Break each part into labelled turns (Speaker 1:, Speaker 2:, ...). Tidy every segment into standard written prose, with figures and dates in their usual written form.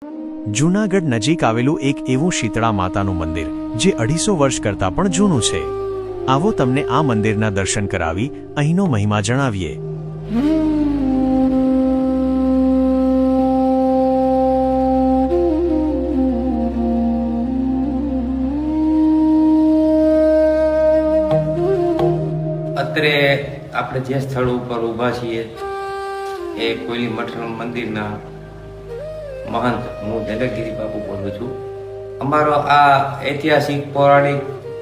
Speaker 1: જૂનાગઢ નજીક આવેલું એક એવું શીતળા માતાનું મંદિર જે 250 વર્ષ કરતાં પણ જૂનું છે। આવો તમને આ મંદિરના દર્શન કરાવી અહીંનો મહિમા જણાવીએ।
Speaker 2: અત્રે આપણે જે સ્થળ ઉપર ઊભા છીએ એ કોયલી મઠ મંદિરના મહંત હું જનકગીરી બાપુ બોલું છું। અમારો આ ઐતિહાસિક પૌરાણિક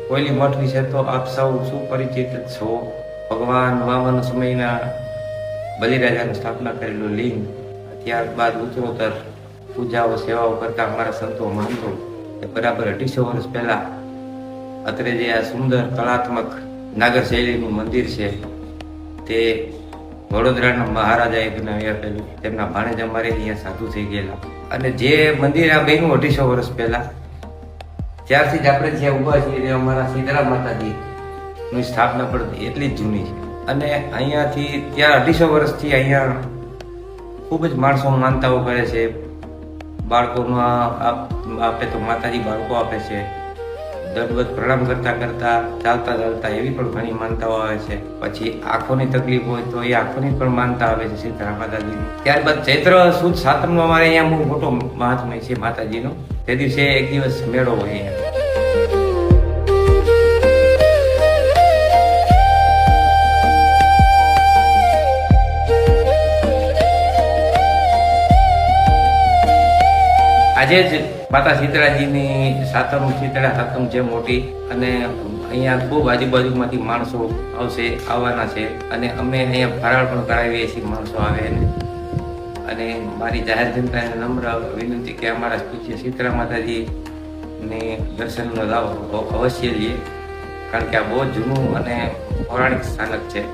Speaker 2: કોયલી મઠ વિશે તો આપ સૌ સુપરિચિત છો। ભગવાન વામન સમયના બલિરાજાની સ્થાપના કરેલું લિંગ, ત્યારબાદ ઉત્તરોત્તર પૂજાઓ સેવાઓ કરતા અમારા સંતો મહંતો એ બરાબર 250 વર્ષ પહેલા અત્રે જે આ સુંદર કલાત્મક નાગર શૈલીનું મંદિર છે તે વડોદરાના મહારાજાએ બનાવી આપેલું। તેમના ભાણેજ અમારે અહીંયા સાધુ થઈ ગયેલા અને જે મંદિર આ બન્યું 250 વર્ષ પહેલા, ત્યારથી જ આપણે જ્યાં ઊભા છીએ અમારા શીતળા માતાજીની સ્થાપના પણ એટલી જ જૂની છે અને અહીંયાથી ત્યાં 250 વર્ષથી અહીંયા ખૂબ જ માણસો માનતાઓ કરે છે। બાળકોનો આપે તો માતાજી બાળકો આપે છે। દંડવત પ્રણામ કરતા કરતા ચાલતા ચાલતા એવી પણ ઘણી માનતાઓ આવે છે। પછી આંખોની તકલીફ હોય તો એ આંખોની પણ માનતા આવે છે શીતળા માતાજીની। ત્યારબાદ ચૈત્ર સુદ સાતમનો અમારે અહીંયા મોટો મહાત્મય છે માતાજીનો। તે દિવસે એક દિવસ મેળો હોય અહીંયા। આજે જ માતા શીતળાજીની સાતમ, શીતળા સાતમ છે મોટી અને અહીંયા ખૂબ આજુબાજુમાંથી માણસો આવવાના છે અને અમે અહીંયા ફરાળ પણ કરાવીએ છીએ માણસો આવે અને મારી જાહેર જનતાને નમ્ર વિનંતી કે અમારા પૂજ્ય શીતળા માતાજીને દર્શનનો લાભ અવશ્ય લઈએ, કારણ કે આ બહુ જૂનું અને પૌરાણિક સ્થાનક છે।